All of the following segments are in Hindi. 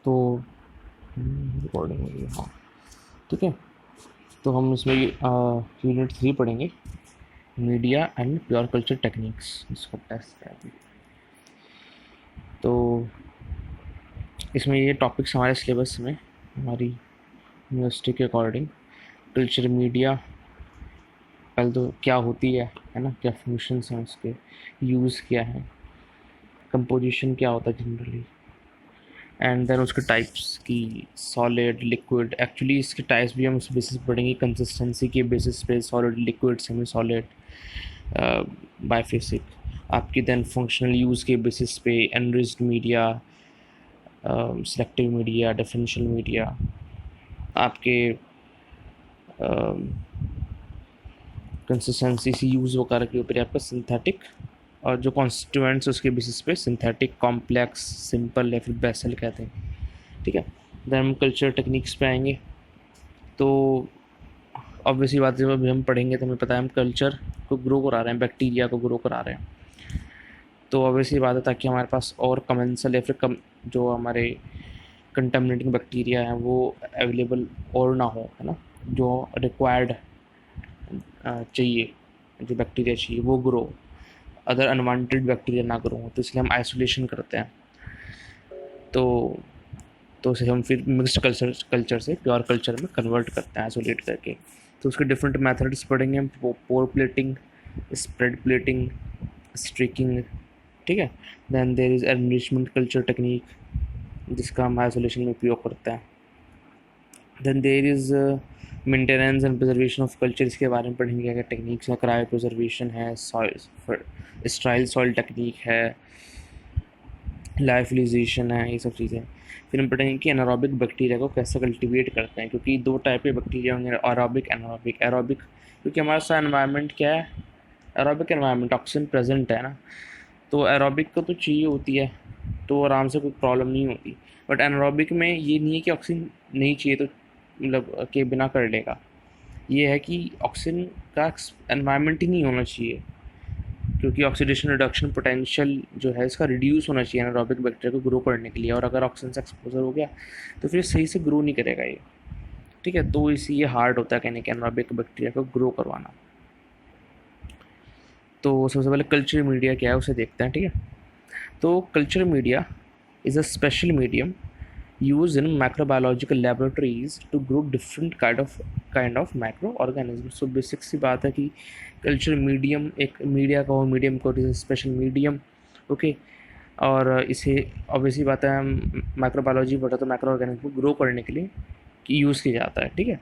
तो रिकॉर्डिंग हो रही है, हाँ ठीक है। तो हम इसमें यूनिट 3 पढ़ेंगे, media and pure culture techniques, इसका टेस्ट है अभी। तो इसमें ये टॉपिक्स हमारे सिलेबस में, हमारी यूनिवर्सिटी के अकॉर्डिंग, कल्चर मीडिया पहले तो क्या होती है ना, क्या फंक्शंस हैं उसके, यूज़ क्या है, कंपोजिशन क्या होता है जनरली, एंड देन उसके टाइप्स की, सॉलिड लिक्विड। एक्चुअली इसके टाइप्स भी हम उस बेसिस पे पढ़ेंगे, कंसिस्टेंसी के बेसिस पे, सॉलिड लिक्विड सेमी सॉलिड बाइफेसिक। आपकी देन फंक्शनल यूज़ के बेसिस पे enriched media, selective media, differential media. आपके कंसिस्टेंसी सी यूज़ वगैरह के ऊपर आपका सिंथेटिक, और जो कॉन्स्टिट्यूएंट्स उसके बेसिस पे सिंथेटिक, कॉम्प्लेक्स, सिंपल या फिर बेसल कहते हैं, ठीक है। देन हम कल्चर टेक्निक्स पे आएंगे। तो ऑब्वियसली बात जब अभी हम पढ़ेंगे तो हमें पता है हम कल्चर को ग्रो करा रहे हैं, बैक्टीरिया को ग्रो करा रहे हैं। तो ऑब्वियसली बात है ताकि हमारे पास और कमेंसल या फिर जो हमारे कंटेमिनेटिंग बैक्टीरिया हैं वो अवेलेबल और ना हो, है ना, जो रिक्वायर्ड चाहिए, जो बैक्टीरिया चाहिए वो ग्रो, अदर अनवांटेड बैक्टीरिया ना ग्रो हो। तो इसलिए हम आइसोलेशन करते हैं। तो उसे हम फिर मिक्स्ड कल्चर से प्योर कल्चर में कन्वर्ट करते हैं आइसोलेट करके। तो उसके डिफरेंट मेथड्स पढ़ेंगे हम, pour plating, spread plating, streaking, ठीक है। Then there is enrichment culture technique, जिसका हम आइसोलेशन में उपयोग करते हैं। Then there is maintenance and preservation of culture, इसके बारे में पढ़ेंगे, क्या टेक्निक्स है, क्रायो प्रिजर्वेशन है, स्ट्राइल सॉइल टेक्निक है, लाइफलाइजेशन है, ये सब चीज़ें। फिर हम पढ़ेंगे कि एनारोबिक बैक्टीरिया को कैसे कल्टीवेट करते हैं, क्योंकि दो टाइप के बैक्टीरिया होंगे, एरोबिक, एनारोबिक। एरोबिक क्योंकि हमारा सा एनवायरनमेंट क्या है, एरोबिक एनवायरनमेंट, ऑक्सीजन प्रेजेंट है ना, तो एरोबिक को तो चाहिए होती है, तो आराम से कोई प्रॉब्लम नहीं होती। बट एनारोबिक में ये नहीं है कि ऑक्सीजन नहीं चाहिए तो मतलब के बिना कर लेगा, ये है कि ऑक्सीजन का एनवायरनमेंट ही नहीं होना चाहिए, क्योंकि ऑक्सीडेशन रिडक्शन पोटेंशियल जो है इसका रिड्यूस होना चाहिए एनारोबिक बैक्टीरिया को ग्रो करने के लिए। और अगर ऑक्सीजन से एक्सपोजर हो गया तो फिर सही से ग्रो नहीं करेगा ये, ठीक है। तो इसी ये हार्ड होता है कहने के एनारोबिक बैक्टीरिया को ग्रो करवाना। तो सबसे पहले कल्चर मीडिया क्या है उसे देखते हैं, ठीक है। तो culture media is a special medium used in microbiological laboratories to grow different kind of micro organisms। so basic सी बात है कि कल्चर मीडियम एक मीडिया का, मीडियम को स्पेशल मीडियम, ओके। और इसे ऑब्वियसली बात है हम माइक्रोबायोलॉजी पढ़ा तो माइक्रो ऑर्गेनिज्म को ग्रो करने के लिए यूज़ किया जाता है, ठीक है।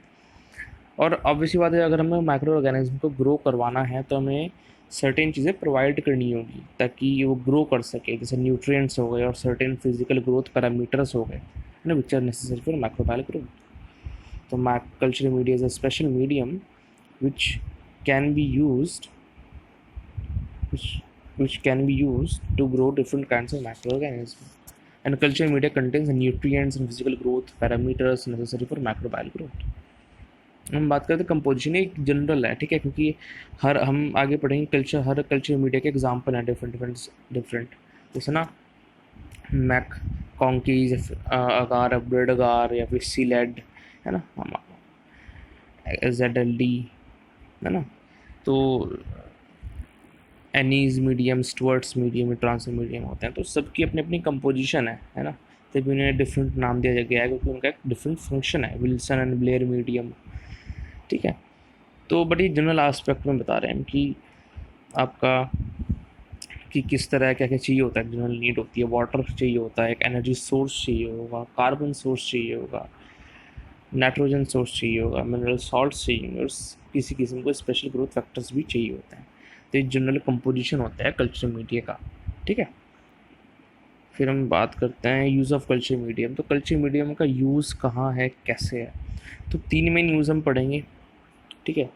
और ऑब्वियसली बात है अगर हमें माइक्रो ऑर्गेनिज्म को ग्रो करवाना है तो हमें सर्टेन चीज़ें प्रोवाइड करनी होगी ताकि वो ग्रो कर सके, जैसे न्यूट्रिएंट्स हो गए और सर्टेन फिजिकल ग्रोथ पैरामीटर्स हो गए, है ना, which are necessary for microbial growth. तो culture media is a special medium which can be used which which can be used to grow different kinds of microorganisms, and culture media contains the nutrients and physical growth parameters necessary for microbial growth। हम बात करते हैं कंपोजिशन, एक जनरल है, ठीक है, क्योंकि हर हम आगे पढ़ेंगे कल्चर, हर कल्चर मीडिया के एग्जांपल हैं डिफरेंट, जैसे ना मैक कॉन्कीज, अगार, ब्रेड अगार, या फिर सीलेड, है ना, ZLD, है ना। तो एनीज medium, Stuart's medium, transfer medium होते हैं। तो सबकी अपनी अपनी कंपोजिशन है ना, तभी उन्हें डिफरेंट नाम दिया गया है क्योंकि उनका एक डिफरेंट फंक्शन है। विल्सन एंड ब्लेयर मीडियम, ठीक है। तो बड़ी जनरल आस्पेक्ट में बता रहे हैं कि आपका कि किस तरह क्या क्या चाहिए होता है, जनरल नीड होती है, वाटर चाहिए होता है, एक एनर्जी सोर्स चाहिए होगा, कार्बन सोर्स चाहिए होगा, नाइट्रोजन सोर्स चाहिए होगा, मिनरल सॉल्ट्स चाहिए होंगे, और किसी किस्म को स्पेशल ग्रोथ फैक्टर्स भी चाहिए होते हैं। तो ये जनरल कंपोजिशन होता है कल्चर मीडिया का, ठीक है। फिर हम बात करते हैं यूज़ ऑफ कल्चर मीडियम। तो कल्चर मीडियम का यूज़ कहाँ है, कैसे है, तो 3 मेन यूज़ हम पढ़ेंगे, ठीक है।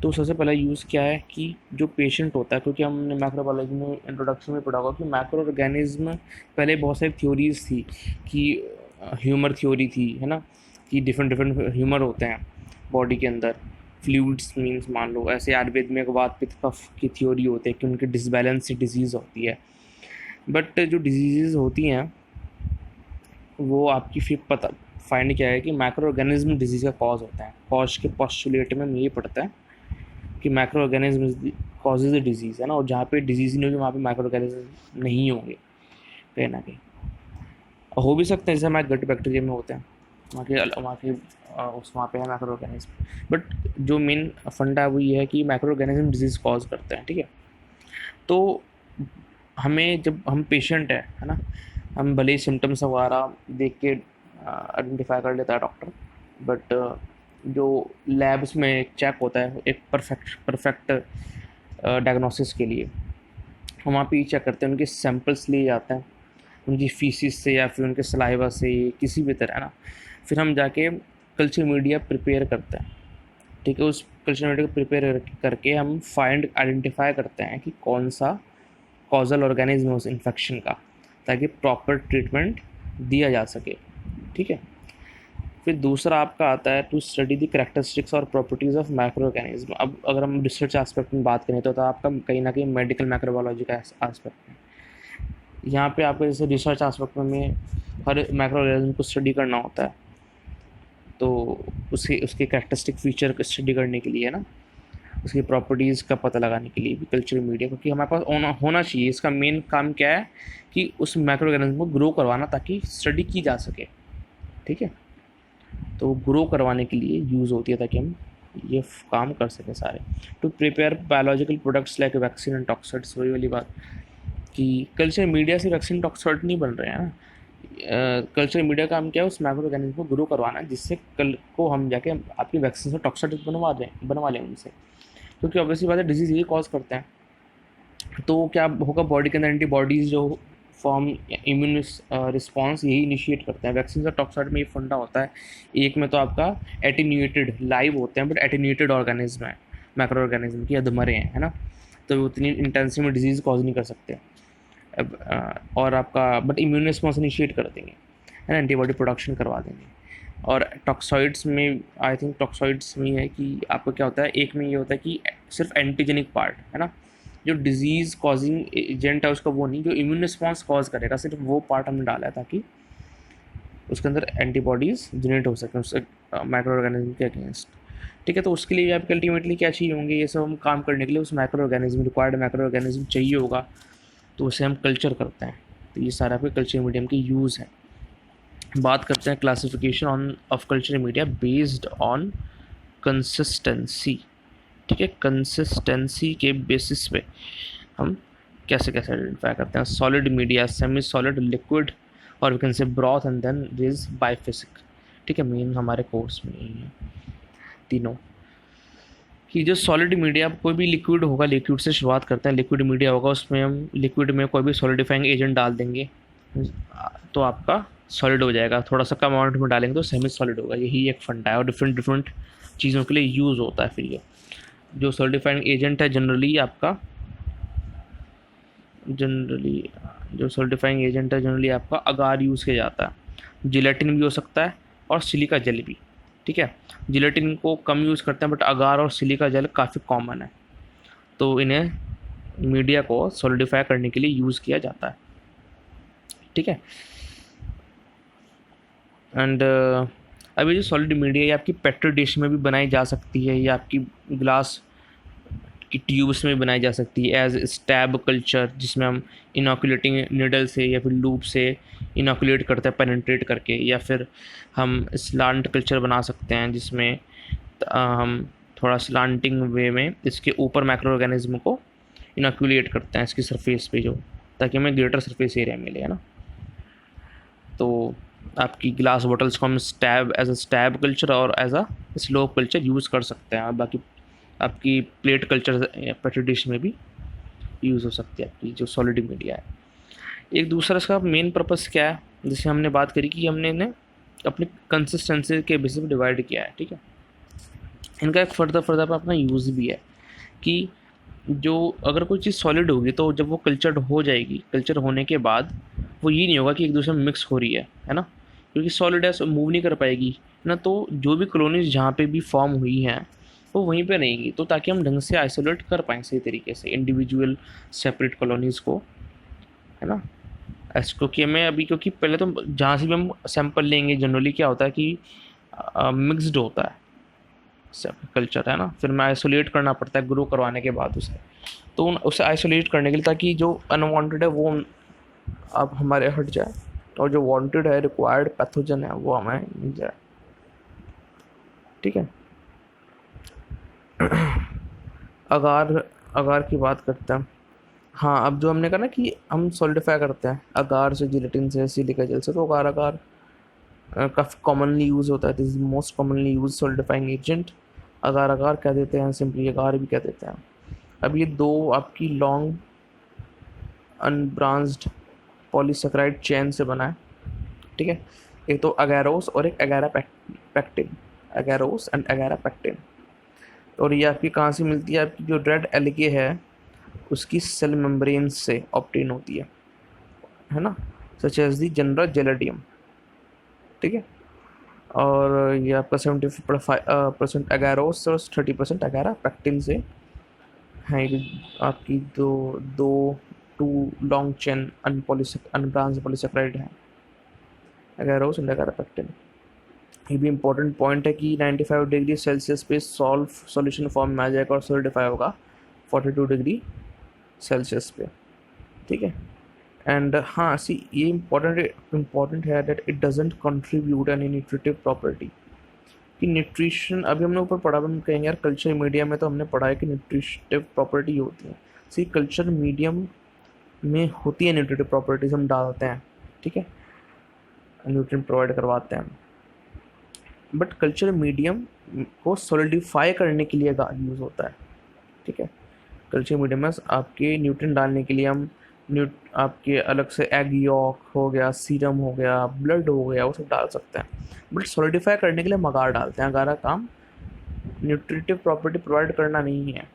तो सबसे पहला यूज़ क्या है कि जो पेशेंट होता है, क्योंकि हमने माइक्रोबायोलॉजी में इंट्रोडक्शन में पढ़ा होगा कि माइक्रो ऑर्गेनिज्म पहले बहुत सारी थ्योरीज थी कि ह्यूमर थ्योरी थी, है ना, कि डिफरेंट ह्यूमर होते हैं बॉडी के अंदर, फ्लूइड्स मीन्स मान लो, ऐसे आयुर्वेद में एक बात पित्त कफ की थ्योरी होती है कि उनकी डिसबैलेंस से डिजीज़ होती है। बट जो डिजीज़ होती हैं वो आपकी फिर पता फाइंड किया है कि माइक्रो ऑर्गेनिज्म डिजीज़ का कॉज होता है। कॉज के पोस्टुलेट में ये पड़ता है कि micro organism causes the disease, है ना, और जहाँ पे डिजीज़ नहीं होगी वहाँ पे माइक्रो ऑर्गेनिज्म नहीं होंगे कहीं ना कहीं। हो भी सकते हैं जैसे हमारे गट बैक्टीरिया में होते हैं, वहाँ पे है माइक्रो ऑर्गेनिज्म, बट जो मेन फंडा है वो ये है कि माइक्रो ऑर्गेनिज्म डिजीज़ कॉज करते हैं, ठीक है। तो हमें जब हम पेशेंट है ना, हम भले ही सिम्टम्स वगैरह देख के आइडेंटिफाई कर लेता है डॉक्टर, बट जो लैब्स में चेक होता है एक परफेक्ट डायग्नोसिस के लिए, हम वहाँ पे ये चेक करते हैं, उनके सैंपल्स लिए जाते हैं, उनकी फीसिस से या फिर उनके सलाइवा से, किसी भी तरह ना, फिर हम जाके कल्चर मीडिया प्रिपेयर करते हैं, ठीक है। उस कल्चर मीडिया को प्रिपेयर करके हम आइडेंटिफाई करते हैं कि कौन सा कॉजल ऑर्गेनिज्म है उस इन्फेक्शन का, ताकि प्रॉपर ट्रीटमेंट दिया जा सके, ठीक है। फिर दूसरा आपका आता है टू स्टडी द करेक्टरिस्टिक्स और प्रॉपर्टीज़ ऑफ माइक्रो ऑर्गेनिज्म। अब अगर हम रिसर्च एस्पेक्ट में बात करें तो आपका कहीं ना कहीं मेडिकल माइक्रोबायोलॉजी का एस्पेक्ट है। यहाँ पे आपको जैसे रिसर्च एस्पेक्ट में हर माइक्रो ऑर्गेनिज्म को स्टडी करना होता है, तो उसके करेक्टरिस्टिक फीचर को स्टडी करने के लिए, है ना, उसकी प्रॉपर्टीज़ का पता लगाने के लिए भी कल्चरल मीडिया, क्योंकि हमारे पास होना चाहिए। इसका मेन काम क्या है कि उस माइक्रो ऑर्गेनिज्म को ग्रो करवाना ताकि स्टडी की जा सके, ठीक है। तो ग्रो करवाने के लिए यूज़ होती है ताकि हम ये काम कर सकें सारे। To prepare biological products like vaccine and toxoids, वही वाली बात कि कल्चर मीडिया से वैक्सीन टॉक्साइड नहीं बन रहे हैं ना। कल्चर मीडिया का काम क्या है, उस माइक्रो ऑर्गेनिज्म को ग्रो करवाना जिससे कल को हम जाके आपकी वैक्सीन से टॉक्साइड बनवा लें उनसे, क्योंकि ऑब्वियसली बात है डिजीज़ यही कॉज करते हैं। तो क्या होगा, बॉडी के अंदर एंटीबॉडीज़ जो फॉर्म इम्यून रिस्पॉन्स यही इनिशिएट करते हैं। वैक्सीन और टॉक्साइड में ये फंडा होता है, एक में तो आपका एटीन्यूएटेड लाइव होते हैं, बट एटीन्यूएटेड ऑर्गेनिज्म है, माइक्रो ऑर्गेनिज्म की अधमरे हैं, है ना, तो वो उतनी इंटेंसिटी में डिजीज़ कॉज नहीं कर सकते। अब और आपका बट इम्यून रिस्पॉन्स इनिशिएट कर देंगे, है ना, एंटीबॉडी प्रोडक्शन करवा देंगे। और टॉक्सॉइड्स में आई थिंक टॉक्सॉइड्स में है कि आपको क्या होता है, एक में ये होता है कि सिर्फ एंटीजेनिक पार्ट, है ना, जो डिजीज़ कॉजिंग एजेंट है उसका वो नहीं, जो इम्यून रिस्पॉन्स कॉज करेगा सिर्फ वो पार्ट हमने डाला है ताकि उसके अंदर एंटीबॉडीज़ जनरेट हो सकें उससे माइक्रो ऑर्गेनिज्म के अगेंस्ट, ठीक है। तो उसके लिए आपके अल्टीमेटली क्या चाहिए होंगे, ये सब हम काम करने के लिए उस micro organism required micro organism चाहिए होगा, तो उसे हम कल्चर करते हैं। तो ये सारा आपके कल्चर मीडियम के यूज़ है। बात करते हैं classification of culture media based on consistency, ठीक है। कंसिस्टेंसी के बेसिस पे हम कैसे कैसे आइडेंटिफाई करते हैं solid media, semi solid, liquid, और we can say broth and then is biphasic, ठीक है। मेन हमारे कोर्स में यही है तीनों कि जो सॉलिड मीडिया, कोई भी लिक्विड होगा, लिक्विड से शुरुआत करते हैं, लिक्विड मीडिया होगा, उसमें हम लिक्विड में कोई भी सॉलिडिफाइंग एजेंट डाल देंगे तो आपका सॉलिड हो जाएगा, थोड़ा सा कम अमाउंट में डालेंगे तो सेमी सॉलिड होगा। यही एक फंडा है और डिफरेंट डिफरेंट चीज़ों के लिए यूज़ होता है। फिर ये जो सॉलिडिफाइंग एजेंट है जनरली आपका अगार यूज़ किया जाता है, जिलेटिन भी हो सकता है और सिलिका जेल भी, ठीक है। जिलेटिन को कम यूज़ करते हैं बट अगार और सिलिका जेल काफ़ी कॉमन है, तो इन्हें मीडिया को सॉलिडिफाई करने के लिए यूज़ किया जाता है, ठीक है। एंड अभी जो सॉलिड मीडिया ये आपकी पेट्री डिश में भी बनाई जा सकती है, या आपकी ग्लास की ट्यूब्स में बनाई जा सकती है एज स्टैब कल्चर, जिसमें हम इनोकुलेटिंग निडल से या फिर लूप से इनोकुलेट करते हैं पेनिट्रेट करके, या फिर हम स्लांट कल्चर बना सकते हैं जिसमें हम थोड़ा स्लांटिंग वे में इसके ऊपर माइक्रो ऑर्गेनिज्म को इनोकुलेट करते हैं इसकी सरफेस पे, जो ताकि हमें ग्रेटर सरफेस एरिया मिले, है ना। तो आपकी ग्लास बॉटल्स को हम एज अ स्टैब कल्चर और as a slope culture use कर सकते हैं, और बाकी आपकी प्लेट कल्चर पेट्री डिश में भी यूज़ हो सकती है आपकी जो सॉलिड मीडिया है। एक दूसरा इसका मेन पर्पस क्या है, जैसे हमने बात करी कि हमने इन्हें अपनी कंसिस्टेंसी के बेसिस पे डिवाइड किया है, ठीक है। इनका एक फर्दर पर अपना यूज़ भी है कि जो अगर कोई चीज़ सॉलिड होगी तो जब वो कल्चर्ड हो जाएगी, कल्चर होने के बाद वो ये नहीं होगा कि एक दूसरे में मिक्स हो रही है ना, क्योंकि सॉलिड है मूव नहीं कर पाएगी ना, तो जो भी कॉलोनीज जहाँ पे भी फॉर्म हुई हैं वो वहीं पे रहेंगी, तो ताकि हम ढंग से आइसोलेट कर पाएँ सही तरीके से इंडिविजुअल सेपरेट कॉलोनीज़ को, है ना, क्योंकि हमें अभी, क्योंकि पहले तो जहाँ से भी हम सैंपल लेंगे जनरली क्या होता है कि मिक्स्ड होता है सब कल्चर, है ना। फिर हमें आइसोलेट करना पड़ता है ग्रो करवाने के बाद उसे। तो उसे आइसोलेट करने के लिए, ताकि जो अनवांटेड है वो अब हमारे हट जाए, और जो वांटेड है, रिक्वायर्ड पैथोजन है, वो हमें मिल जाए। ठीक है। अगार, अगार की बात करते हैं। हाँ, अब जो हमने कहा ना कि हम सॉलिडिफाई करते हैं अगार से, जिलेटिन से, सिलिका जेल से, तो अगार अगार काफ़ी कॉमनली यूज़ होता है। This is most commonly use solidifying agent. Agar agar कह देते हैं, सिंपली अगार भी कह देते हैं। अब ये दो आपकी लॉन्ग अनब्रांच्ड पॉलीसेकेराइड चेन से बना है। ठीक है। एक तो अगैरोस और एक एगारा पैक्टिन, अगैरोस एंड एगारा पैक्टिन। और ये आपकी कहाँ से मिलती है? आपकी जो रेड एल्गे है उसकी सेल मेम्ब्रेन से ऑप्टेन होती है ना, such as the general gelidium. ठीक है। और ये आपका 75% एगारोस और 30% एगारा पैक्टिन से है। ये आपकी दो दो two long chain unbranch polysaccharide है, एगारोस एंड एगारा पैक्टिन। ये भी इंपॉर्टेंट पॉइंट है कि 95 डिग्री सेल्सियस पे सॉल्यूशन फॉर्म में आ जाएगा और सॉलिडिफाई होगा 42 डिग्री सेल्सियस पे। ठीक है। एंड हाँ सी, ये इम्पॉर्टेंट है that it doesn't contribute any nutritive property. कि न्यूट्रिशन, अभी हमने ऊपर पढ़ा, हम कहेंगे यार कल्चर मीडियम में तो हमने पढ़ा है कि न्यूट्रिटिव प्रॉपर्टी होती है। सी, कल्चर मीडियम में होती है न्यूट्रिटिव प्रॉपर्टीज, हम डालते हैं। ठीक है, न्यूट्रिएंट प्रोवाइड करवाते हैं। बट कल्चर मीडियम को सॉलिडिफाई करने के लिए यूज़ होता है। ठीक है। कल्चर मीडियम में आपके न्यूट्रिएंट डालने के लिए हम आपके अलग से एग यॉक हो गया, सीरम हो गया, ब्लड हो गया, वो सब डाल सकते हैं। बट सॉलिडिफाई करने के लिए मगार डालते हैं। अगार का काम न्यूट्रिटिव प्रॉपर्टी प्रोवाइड करना नहीं है।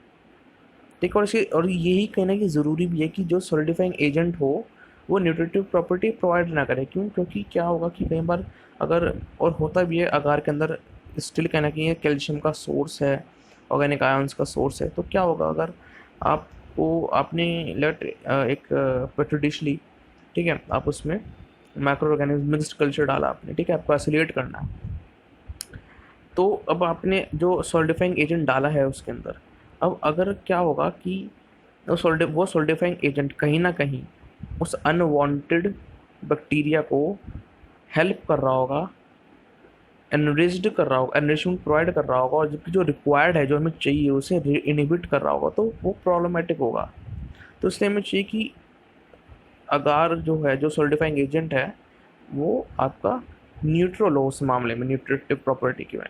ठीक है। और यही कहना कि ज़रूरी भी है कि जो सॉलिडिफाइंग एजेंट हो वो न्यूट्रिटिव प्रॉपर्टी प्रोवाइड ना करे। क्यों? क्योंकि क्या होगा कि कई बार अगर, और होता भी है अगार के अंदर स्टिल कहना कि ये कैल्शियम का सोर्स है, ऑर्गेनिक आयंस का सोर्स है, तो क्या होगा अगर आपने लेट एक पेट्री डिश ली, ठीक है, आप उसमें माइक्रो ऑर्गेनिज्म मिक्स्ड कल्चर डाला आपने, ठीक है, आपको आइसोलेट करना है। तो अब आपने जो सॉलिडिफाइंग एजेंट डाला है उसके अंदर, अब अगर क्या होगा कि वो सॉलिडिफाइंग एजेंट कहीं ना कहीं उस अनवांटेड बैक्टीरिया को हेल्प कर रहा होगा, एनरिच्ड कर रहा होगा, एनरिचमेंट प्रोवाइड कर रहा होगा, और जबकि जो रिक्वायर्ड है, जो हमें चाहिए, उसे इनहिबिट कर रहा होगा, तो वो प्रॉब्लमेटिक होगा। तो इसलिए हमें चाहिए कि अगार जो है, जो सॉलिडिफाइंग एजेंट है, वो आपका न्यूट्रल हो उस मामले में, न्यूट्रिटिव प्रॉपर्टी की में।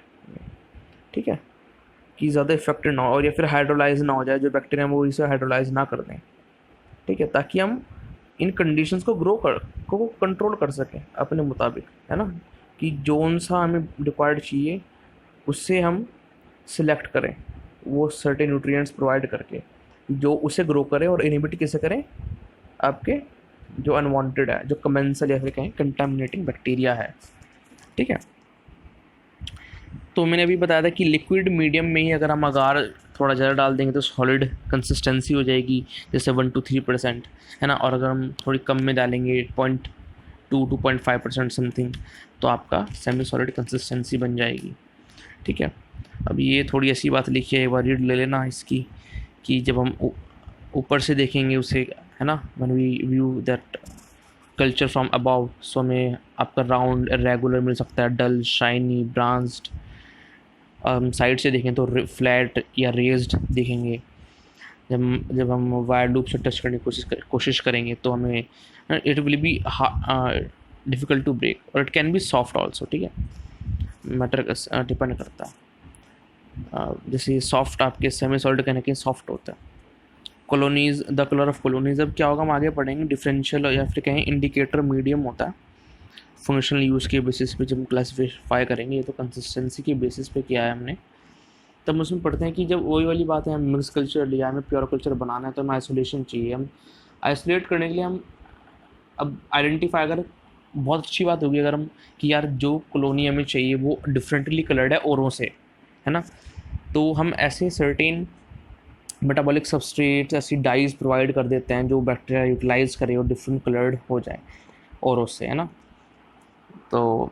ठीक है, कि ज़्यादा इफेक्टेड ना हो, और या फिर हाइड्रोलाइज ना हो जाए, जो बैक्टीरिया वो इसे हाइड्रोलाइज ना कर दें। ठीक है, ताकि हम इन कंडीशंस को कंट्रोल कर सकें अपने मुताबिक, है ना, कि जोन सा हमें रिक्वायर्ड चाहिए उससे हम सिलेक्ट करें, वो सर्टेन न्यूट्रिएंट्स प्रोवाइड करके जो उसे ग्रो करे, और इनहिबिट किसे करें? आपके जो अनवांटेड है, जो कमेंसल या फिर कहें कंटामिनेटिंग बैक्टीरिया है। ठीक है। तो मैंने अभी बताया था कि लिक्विड मीडियम में ही अगर हम अगार थोड़ा ज़्यादा डाल देंगे तो सॉलिड कंसिस्टेंसी हो जाएगी, जैसे 1 to 3%, है ना। और अगर हम थोड़ी कम में डालेंगे 0.2 to 0.5% समथिंग, तो आपका सेमी सॉलिड कंसिस्टेंसी बन जाएगी। ठीक है। अब ये थोड़ी ऐसी बात लिखी है, एक बार रीड ले लेना इसकी, कि जब हम ऊपर से देखेंगे उसे, है ना, when we view that culture from above, so हमें आपका राउंड रेगुलर मिल सकता है, डल, शाइनी, ब्रांच्ड। साइड से देखें तो फ्लैट या रेज्ड दिखेंगे। जब हम वायर लूप से टच करने की कोशिश करेंगे तो हमें it will be difficult to break, और it can be soft also. ठीक है, मैटर डिपेंड करता है। जैसे सॉफ्ट आपके सेमी सॉलिड कहने के सॉफ्ट होता है। Colonies, the colour of colonies, अब क्या होगा हम आगे पढ़ेंगे, डिफरेंशियल या फिर कहें इंडिकेटर मीडियम होता है। फंक्शनल यूज़ के बेसिस पे जब क्लासीफाई करेंगे, ये तो कंसिस्टेंसी के बेसिस पे किया है हमने। तब उसमें पढ़ते हैं कि जब वही वाली बात है, हम मिक्स कल्चर लिया, हमें प्योर कल्चर बनाना है, तो हमें आइसोलेशन चाहिए। हम आइसोलेट करने के लिए हम अब आइडेंटिफाई, अगर बहुत अच्छी बात होगी अगर हम, कि यार जो कॉलोनी हमें चाहिए वो डिफरेंटली कलर्ड है औरों से, है ना, तो हम ऐसे सर्टेन मेटाबॉलिक सबस्ट्रेट्स ऐसी डाइज प्रोवाइड कर देते हैं जो बैक्टीरिया यूटिलाइज करे और डिफरेंट कलर्ड हो जाए और उससे, है ना। तो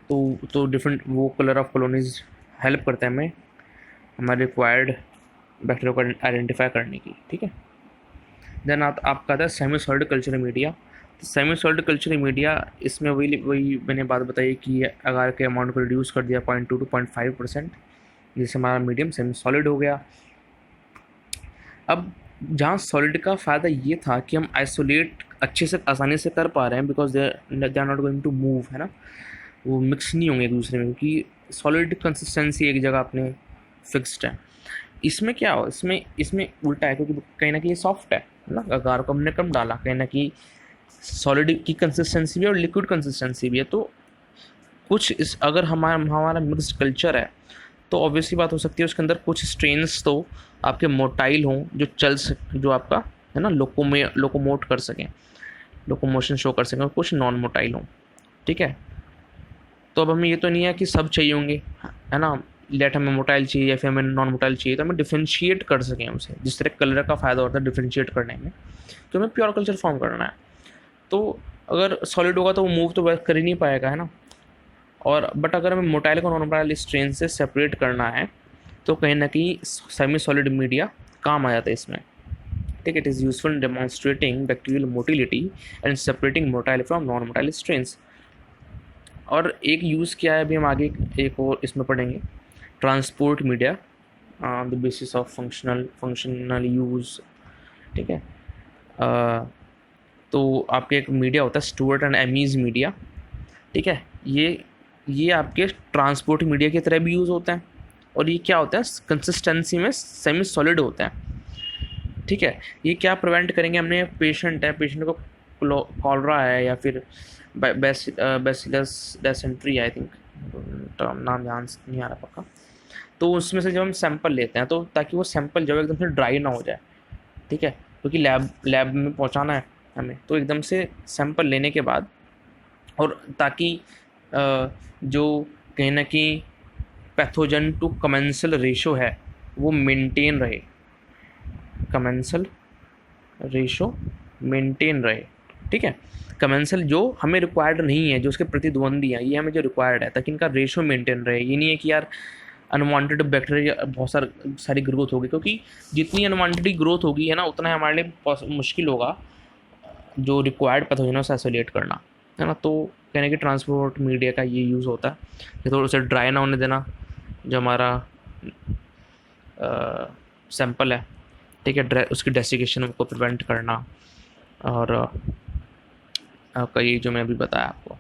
तो डिफरेंट वो कलर ऑफ कॉलोनीज हेल्प करते हैं हमें हमारे रिक्वायर्ड बैक्टीरिया को आइडेंटिफाई करने की, ठीक है। देन आपका आता है सेमी सॉलिड कल्चर मीडिया। तो सेमी सॉलिड कल्चर मीडिया, इसमें वही वही मैंने बात बताई कि अगर के अमाउंट को रिड्यूस कर दिया 0.2 to 0.5%, जिससे हमारा मीडियम सेमी सॉलिड हो गया। अब जहाँ सॉलिड का फ़ायदा ये था कि हम आइसोलेट अच्छे से आसानी से कर पा रहे हैं, because they are not going to move, है ना, वो मिक्स नहीं होंगे एक दूसरे में, क्योंकि सॉलिड कंसिस्टेंसी एक जगह अपने फिक्स्ड है। इसमें क्या हो, इसमें इसमें उल्टा है, क्योंकि कहीं ना कहीं सॉफ्ट है ना, अगार को हमने कम डाला, कहीं ना कहीं सॉलिड की कंसिस्टेंसी भी है और लिक्विड कंसिस्टेंसी भी है। तो कुछ इस अगर हमारा हमारा मिक्स्ड कल्चर है तो ऑब्वियसली बात हो सकती है उसके अंदर कुछ स्ट्रेन्स तो आपके मोटाइल हों, जो आपका, है ना, लोकोमोट कर सकें, लोकोमोशन शो कर सकें, और कुछ नॉन मोटाइल हों, ठीक है। तो अब हमें ये तो नहीं है कि सब चाहिए होंगे, है ना, लेट हमें मोटाइल चाहिए या फिर हमें नॉन मोटाइल चाहिए, तो हमें डिफ्रेंशिएट कर सकें हमसे, जिस तरह कलर का फ़ायदा होता है डिफ्रेंशिएट करने में, तो हमें प्योर कल्चर फॉर्म करना है। तो अगर सॉलिड होगा तो वो मूव तो कर ही नहीं पाएगा, है ना। और बट अगर हमें मोटाइल को नॉन मोटाइल स्ट्रेन से सेपरेट करना है तो कहीं ना कहीं सेमी सॉलिड मीडिया काम आ जाता है इसमें, ठीक है। It is useful in demonstrating bacterial motility and separating motile from non motile strains. और एक यूज़ क्या है अभी हम आगे एक और इसमें पढ़ेंगे, transport media the basis of functional use, ठीक है। तो आपके एक मीडिया होता है स्टुअर्ट एंड एमीज मीडिया, ठीक है। ये आपके ट्रांसपोर्ट मीडिया की तरह भी यूज़ होता है, और ये क्या होता है, कंसिस्टेंसी में सेमी सॉलिड होता है, ठीक है। ये क्या प्रिवेंट करेंगे, हमने पेशेंट को कॉलरा है या फिर बैसिलस डेसेंट्री, आई थिंक नाम ध्यान नहीं आ रहा पक्का। तो उसमें से जब हम सैंपल लेते हैं तो ताकि वो सैंपल जब एकदम से ड्राई ना हो जाए, ठीक है, क्योंकि लैब में पहुंचाना है हमें, तो एकदम से सैंपल लेने के बाद, और ताकि जो कहीं ना कहीं पैथोजन टू कमेंसल रेशो है वो मेंटेन रहे, कमेंसल रेशो मेंटेन रहे, ठीक है। कमेंसल जो हमें रिक्वायर्ड नहीं है, जो उसके प्रतिद्वंदी है, ये हमें जो रिक्वायर्ड है, ताकि इनका रेशो मेंटेन रहे। ये नहीं है कि यार अनवांटेड बैक्टीरिया बहुत सारी ग्रोथ होगी, क्योंकि जितनी अनवांटेड ग्रोथ होगी, है ना, उतना हमारे लिए मुश्किल होगा जो रिक्वायर्ड पैथोजनों से आइसोलेट करना, है ना। तो कहने की ट्रांसपोर्ट मीडिया का ये यूज़ होता है कि थोड़ा सा ड्राई ना होने देना जो हमारा सैंपल है, ठीक है, उसकी डेसिकेशन को प्रिवेंट करना, और आपका ये जो मैं अभी बताया आपको,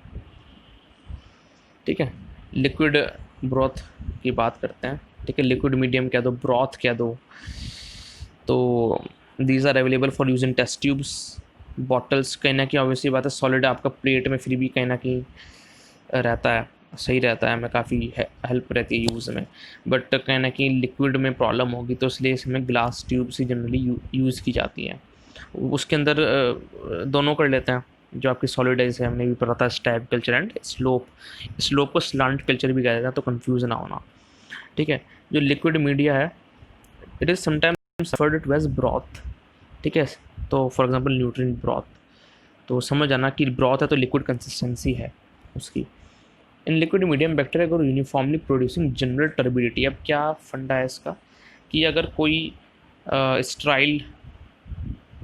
ठीक है। लिक्विड ब्रॉथ की बात करते हैं, ठीक है, लिक्विड मीडियम क्या दो, ब्रॉथ क्या दो, तो these are available for use in test tubes, bottles, कहीं ना कहीं ऑब्वियसली बात है सॉलिड आपका प्लेट में फिर भी कहीं ना कहीं रहता है, सही रहता है, हमें काफ़ी हेल्प रहती है यूज़ में। बट कहीं ना कहीं लिक्विड में प्रॉब्लम होगी, तो इसलिए इसमें ग्लास ट्यूब्स ही जनरली यूज़ की जाती हैं। उसके अंदर दोनों कर लेते हैं, जो आपकी सॉलिडाइज है, हमने भी पढ़ा था स्टैब कल्चर एंड स्लोप को स्लांट कल्चर भी कहा जाता है, तो कंफ्यूज ना होना, ठीक है। जो लिक्विड मीडिया है, it is sometimes referred to as broth, ठीक है। तो फॉर एग्जांपल न्यूट्रिएंट ब्रॉथ, तो समझ आना कि ब्रॉथ है तो लिक्विड कंसिस्टेंसी है उसकी। इन लिक्विड मीडियम बैक्टीरिया को यूनिफॉर्मली प्रोड्यूसिंग जनरल टर्बिडिटी। अब क्या फंडा है इसका कि अगर कोई स्ट्राइल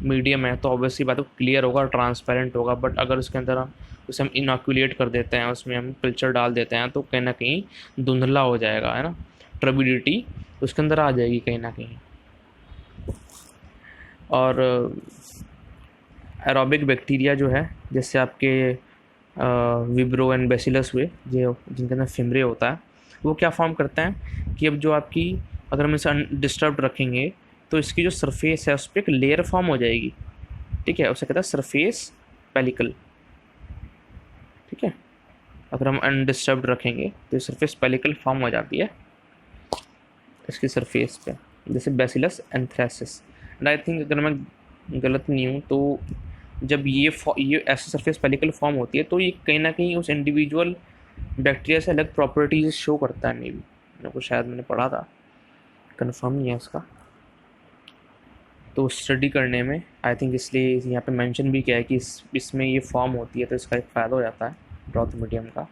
मीडियम है तो ऑब्वियसली बात है क्लियर होगा और ट्रांसपेरेंट होगा, बट अगर उसके अंदर उसे हम इनॉक्यूलेट कर देते हैं, उसमें हम कल्चर डाल देते हैं, तो कहीं ना कहीं धुंधला हो जाएगा, है ना, टर्बिडिटी उसके अंदर आ जाएगी कहीं ना कहीं। और एरोबिक बैक्टीरिया जो है, जैसे आपके विब्रो एंड बेसिलस हुए, जो जिनके अंदर फिमरे होता है, वो क्या फॉर्म करते हैं कि अब जो आपकी, अगर हम इसे अनडिस्टर्ब्ड रखेंगे तो इसकी जो सरफेस है उस पर एक लेयर फॉर्म हो जाएगी, ठीक है, उसे कहता है सरफेस पेलिकल, ठीक है। अगर हम अनडिस्टर्ब्ड रखेंगे तो सरफेस पेलिकल फॉर्म हो जाती है इसकी सरफेस पे, जैसे bacillus anthracis. And I think अगर मैं गलत नहीं हूँ तो जब ये ऐसे सरफेस पेलिकल फॉर्म होती है तो ये कहीं ना कहीं उस इंडिविजुअल बैक्टीरिया से अलग प्रॉपर्टीज शो करता है, मे बी, मेरे को शायद मैंने पढ़ा था, कंफर्म नहीं है इसका। तो स्टडी करने में आई थिंक इसलिए यहाँ पे मेंशन भी किया है कि इसमें ये फॉर्म होती है, तो इसका एक फ़ायदा हो जाता है ब्रॉथ मीडियम का।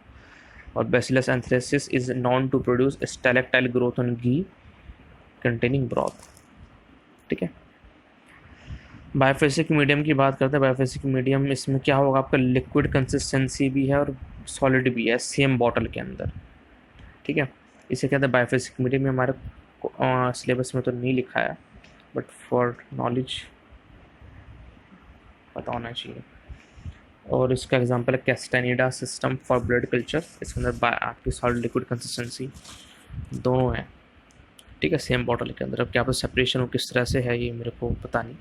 और Bacillus anthracis is known to produce stalactite growth on ghee containing broth. ठीक है, बायोफिजिक मीडियम की बात करते हैं। बायोफिजिक मीडियम इसमें क्या होगा, आपका लिक्विड कंसिस्टेंसी भी है और सॉलिड भी है सेम बॉटल के अंदर। ठीक है, इसे कहते हैं बायोफिजिक मीडियम में हमारे सिलेबस में तो नहीं लिखा है, बट फॉर नॉलेज पता होना चाहिए। और इसका एग्जांपल है कैस्टेनिडा सिस्टम फॉर ब्लड कल्चर। इसके अंदर आपकी सॉलिड लिक्विड कंसिस्टेंसी दोनों है। ठीक है, सेम बॉटल के अंदर। अब क्या पर सेपरेशन हो किस तरह से है ये मेरे को पता नहीं।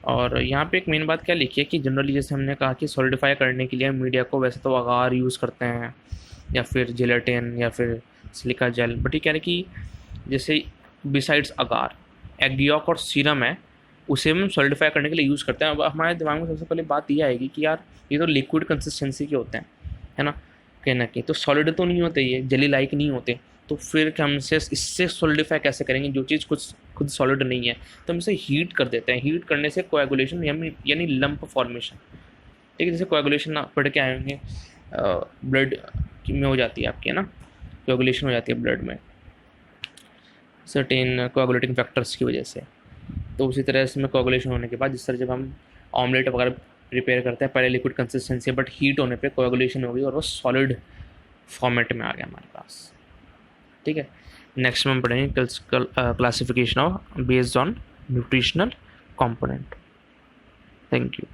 और यहाँ पे एक मेन बात क्या लिखी है कि जनरली जैसे हमने कहा कि सॉलिडिफाई करने के लिए मीडिया को वैसे तो अगार यूज़ करते हैं या फिर जिलेटिन या फिर सिलिका जेल, बट ये कह रहे कि जैसे बिसाइड्स अगार एग यॉक और सीरम है, उसे हम सॉलिडिफाई करने के लिए यूज़ करते हैं। अब हमारे दिमाग में सबसे पहले बात ये आएगी कि यार ये तो लिक्विड कंसिस्टेंसी के होते हैं, है ना, कहीं ना कहीं तो सॉलिड तो नहीं होते, ये जेली लाइक नहीं होते, तो फिर हमसे इससे सॉलिडिफाई कैसे करेंगे जो चीज़ खुद सॉलिड नहीं है। तो हम इसे हीट कर देते हैं। हीट करने से कोएगुलेशन यानी लंप फॉर्मेशन, ठीक है, जैसे कोएगुलेशन पढ़ के आएंगे ब्लड में हो जाती है आपकी, है ना, कोएगुलेशन हो जाती है ब्लड में सर्टेन कोएगुलेटिंग फैक्टर्स की वजह से। तो उसी तरह इसमें कोएगुलेशन होने के बाद जिस तरह जब हम ऑमलेट वगैरह प्रिपेयर करते हैं, पहले लिक्विड कंसिस्टेंसी बट हीट होने पे कोएगुलेशन हो गई और वो सॉलिड फॉर्मेट में आ गया हमारे पास। ठीक है, नेक्स्ट में हम पढ़ेंगे classification of based on nutritional component. Thank you.